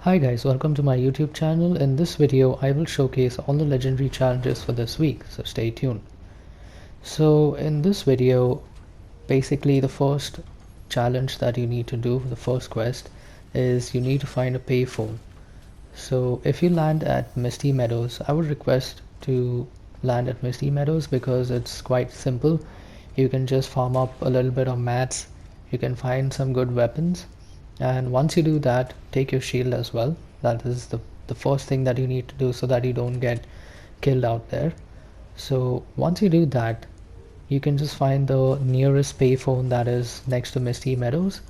Hi guys, welcome to my YouTube channel. In this video, I will showcase all the legendary challenges for this week, so stay tuned. So in this video, basically the first challenge that you need to do, the first quest, is you need to find a payphone. So if you land at Misty Meadows, I would request to land at Misty Meadows because it's quite simple. You can just farm up a little bit of mats, you can find some good weapons, and once you do that, take your shield as well. That is the first thing that you need to do so that you don't get killed out there. So once you do that, you can just find the nearest payphone that is next to Misty Meadows.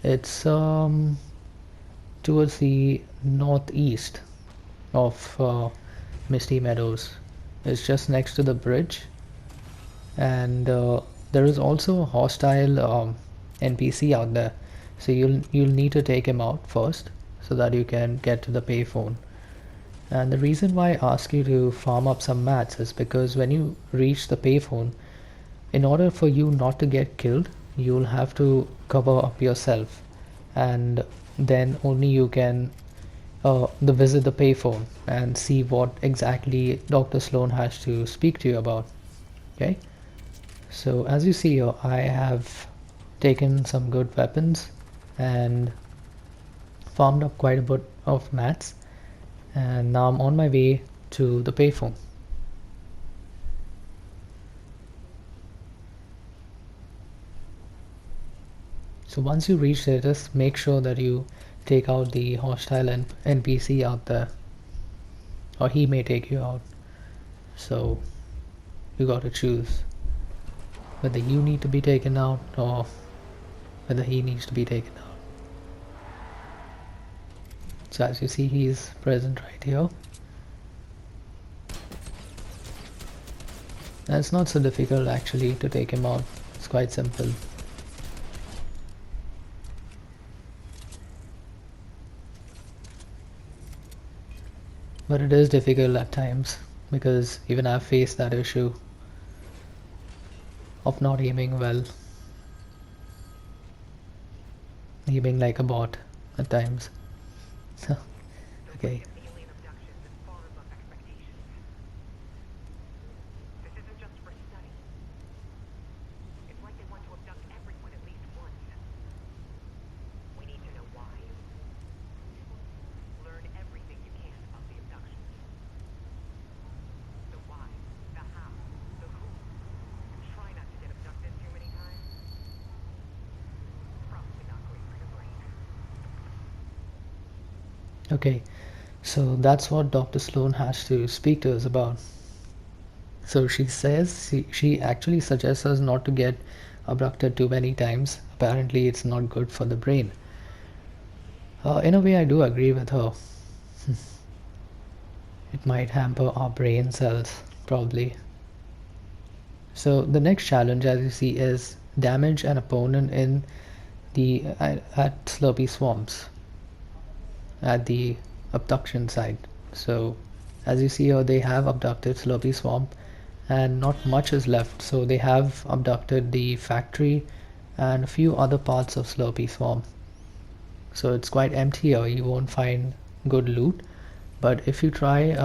It's towards the northeast of Misty Meadows. It's just next to the bridge, and there is also a hostile NPC out there. So you'll need to take him out first so that you can get to the payphone. And the reason why I ask you to farm up some mats is because when you reach the payphone, in order for you not to get killed, you'll have to cover up yourself, and then only you can visit the payphone and see what exactly Dr. Sloan has to speak to you about. Okay, so as you see here, I have taken some good weapons and farmed up quite a bit of mats, and now I'm on my way to the payphone. So once you reach there, just make sure that you take out the hostile NPC out there, or he may take you out. So you got to choose whether you need to be taken out or whether he needs to be taken out. So as you see, he is present right here. And it's not so difficult actually to take him out. It's quite simple. But it is difficult at times because even I've faced that issue of not aiming well, aiming like a bot at times. Okay. Okay, so that's what Dr. Sloan has to speak to us about. So she says she actually suggests us not to get abducted too many times. Apparently, it's not good for the brain. In a way, I do agree with her. It might hamper our brain cells, probably. So the next challenge, as you see, is damage an opponent in the at Slurpy Swamps, at the abduction site. So as you see here, they have abducted Slurpy Swamp and not much is left. So they have abducted the factory and a few other parts of Slurpy Swamp. So it's quite empty here. You won't find good loot, but if you try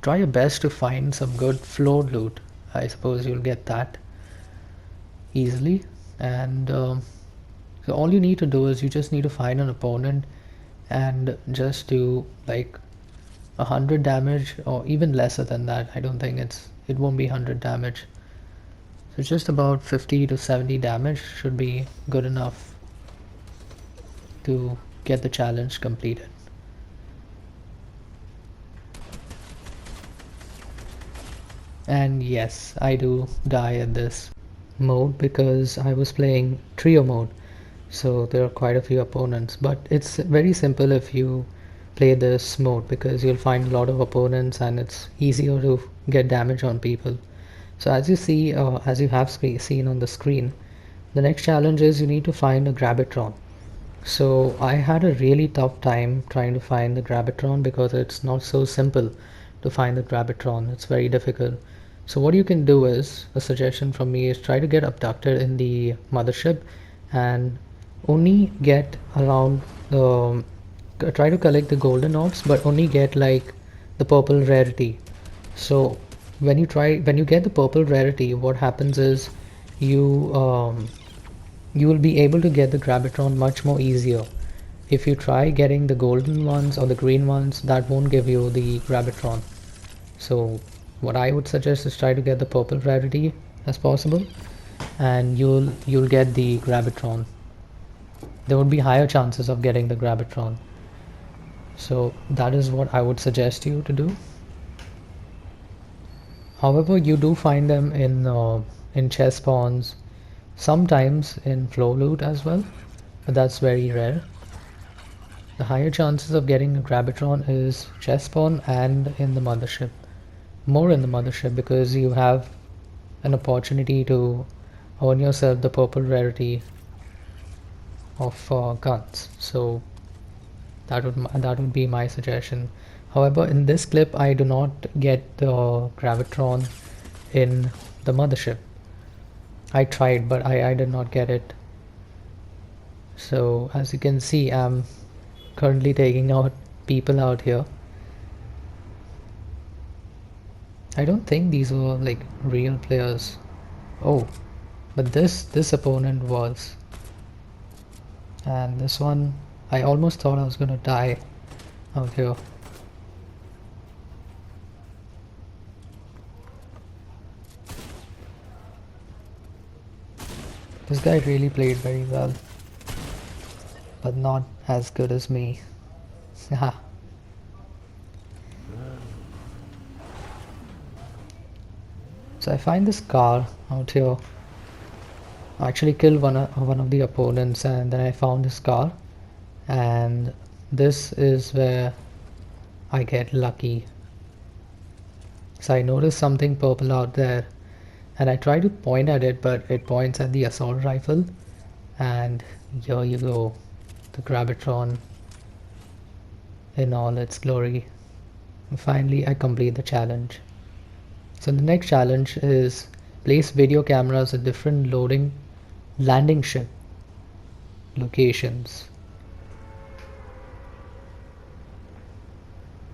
your best to find some good floor loot, I suppose you'll get that easily. And so all you need to do is you just need to find an opponent and just do like 100 damage or even lesser than that. I don't think it won't be 100 damage. So just about 50 to 70 damage should be good enough to get the challenge completed. And yes, I do die at this mode because I was playing trio mode, so there are quite a few opponents, but it's very simple if you play this mode because you'll find a lot of opponents and it's easier to get damage on people. So as you see, as you have seen on the screen, the next challenge is you need to find a Gravitron. So I had a really tough time trying to find the Gravitron because it's not so simple to find the Gravitron. It's very difficult. So what you can do is, a suggestion from me is try to get abducted in the mothership and only get around the try to collect the golden orbs, but only get like the purple rarity. So when you get the purple rarity, what happens is you you will be able to get the Gravitron much more easier. If you try getting the golden ones or the green ones, that won't give you the Gravitron. So what I would suggest is try to get the purple rarity as possible, and you'll get the Gravitron. There would be higher chances of getting the Gravitron. So that is what I would suggest you to do. However, you do find them in chest spawns, sometimes in flow loot as well, but that's very rare. The higher chances of getting a Gravitron is chest spawn and in the mothership. More in the mothership because you have an opportunity to earn yourself the purple rarity of guns. So that would be my suggestion. However, in this clip, I do not get the Gravitron in the mothership. I tried, but I did not get it. So as you can see, I'm currently taking out people out here. I don't think these were like real players. Oh, but this opponent was. And this one, I almost thought I was gonna die out here. This guy really played very well, but not as good as me. Haha. So I find this car out here. I actually killed one of the opponents, and then I found this car, and this is where I get lucky. So I noticed something purple out there, and I try to point at it, but it points at the assault rifle, and here you go, the Gravitron in all its glory. And finally, I complete the challenge. So the next challenge is place video cameras at different landing ship locations.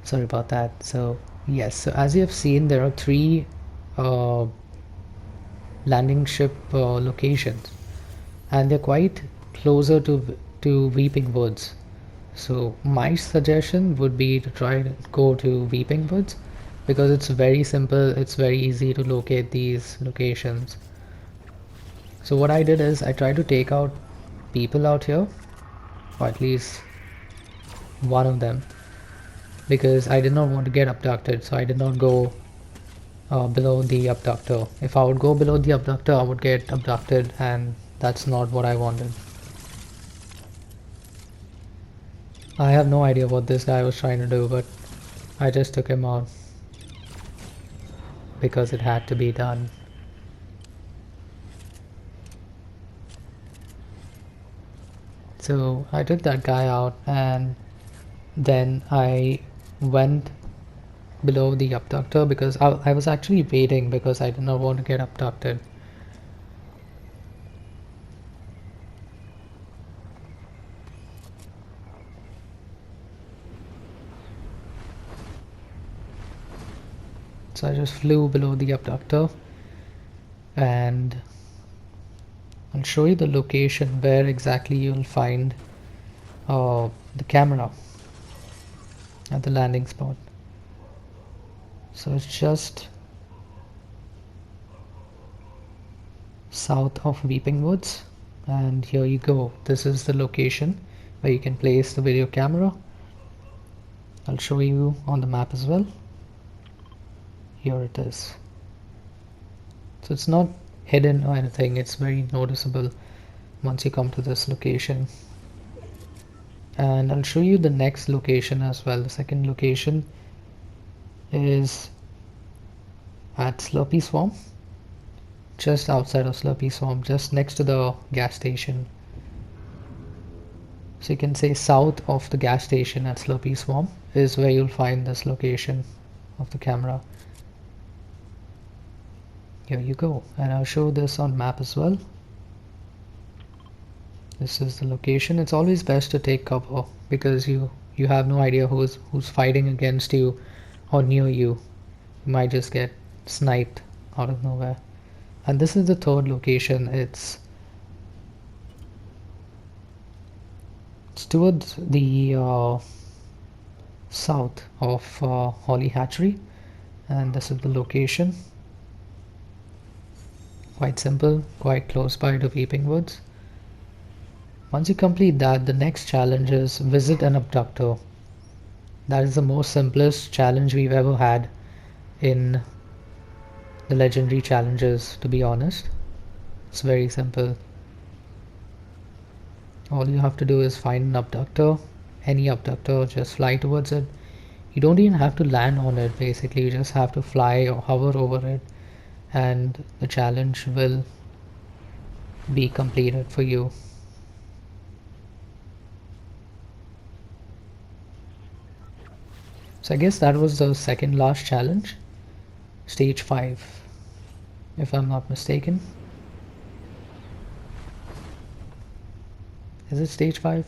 Sorry about that. So yes, so as you have seen, there are three landing ship locations, and they're quite closer to Weeping Woods. So my suggestion would be to try to go to Weeping Woods because it's very simple, it's very easy to locate these locations. So what I did is I tried to take out people out here, or at least one of them, because I did not want to get abducted, so I did not go below the abductor. If I would go below the abductor, I would get abducted, and that's not what I wanted. I have no idea what this guy was trying to do, but I just took him out because it had to be done. So I took that guy out, and then I went below the abductor because I was actually waiting because I did not want to get abducted. So I just flew below the abductor, and I'll show you the location where exactly you'll find the camera at the landing spot. So it's just south of Weeping Woods, and here you go. This is the location where you can place the video camera. I'll show you on the map as well. Here it is. So it's not hidden or anything, it's very noticeable once you come to this location. And I'll show you the next location as well. The second location is at Slurpy Swamp, just outside of Slurpy Swamp, just next to the gas station. So you can say south of the gas station at Slurpy Swamp is where you'll find this location of the camera. Here you go, and I'll show this on map as well. This is the location. It's always best to take cover because you You have no idea who's fighting against you or near you. You might just get sniped out of nowhere. And this is the third location. It's towards the south of Holly Hatchery, and this is the location. Quite simple, quite close by to Weeping Woods. Once you complete that, the next challenge is visit an abductor. That is the most simplest challenge we've ever had in the legendary challenges, to be honest. It's very simple. All you have to do is find an abductor, any abductor, just fly towards it. You don't even have to land on it, basically. You just have to fly or hover over it, and the challenge will be completed for you. So I guess that was the second last challenge, stage 5, if I'm not mistaken. Is it stage 5?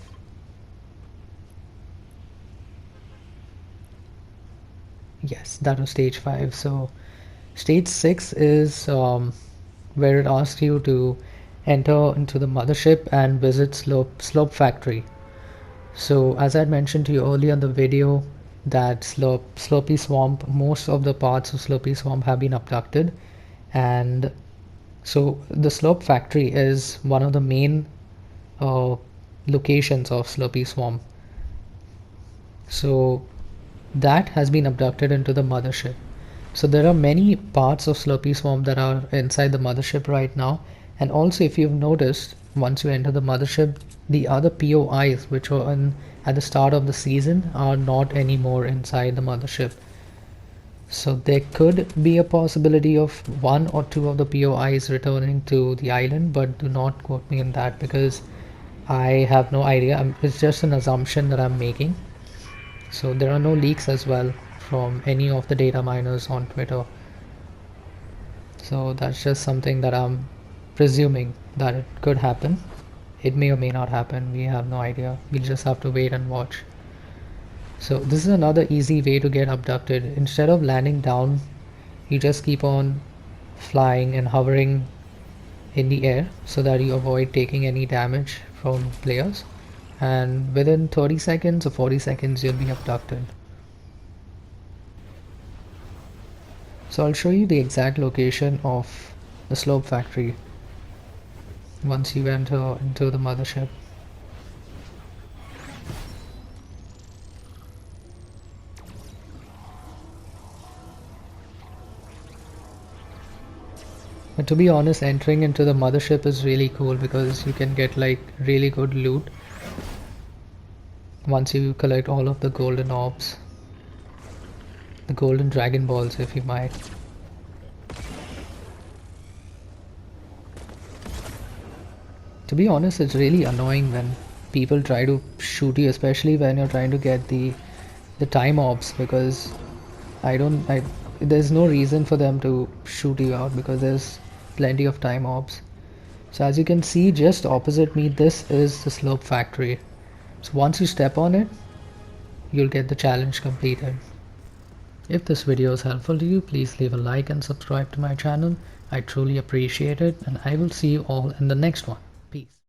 Yes, that was stage 5. So stage 6 is where it asks you to enter into the mothership and visit Slope Factory. So as I mentioned to you earlier in the video, that Slopey Swamp, most of the parts of Slopey Swamp have been abducted, and so the Slope Factory is one of the main locations of Slopey Swamp. So that has been abducted into the mothership. So there are many parts of Slopey Swamp that are inside the mothership right now. And also, if you've noticed, once you enter the mothership, the other POIs which were at the start of the season are not anymore inside the mothership. So there could be a possibility of 1 or 2 of the POIs returning to the island, but do not quote me on that because I have no idea. It's just an assumption that I'm making. So there are no leaks as well from any of the data miners on Twitter. So that's just something that I'm presuming that it could happen. It may or may not happen. We have no idea. We'll just have to wait and watch. So this is another easy way to get abducted. Instead of landing down, you just keep on flying and hovering in the air so that you avoid taking any damage from players, and within 30 seconds or 40 seconds you'll be abducted. So I'll show you the exact location of the Slope Factory once you enter into the mothership. But to be honest, entering into the mothership is really cool because you can get like really good loot once you collect all of the golden orbs, the golden dragon balls if you might. To be honest, it's really annoying when people try to shoot you, especially when you're trying to get the time orbs, because there's no reason for them to shoot you out because there's plenty of time orbs. So as you can see just opposite me, this is the Slope Factory. So once you step on it, you'll get the challenge completed. If this video is helpful to you, please leave a like and subscribe to my channel. I truly appreciate it, and I will see you all in the next one. Peace.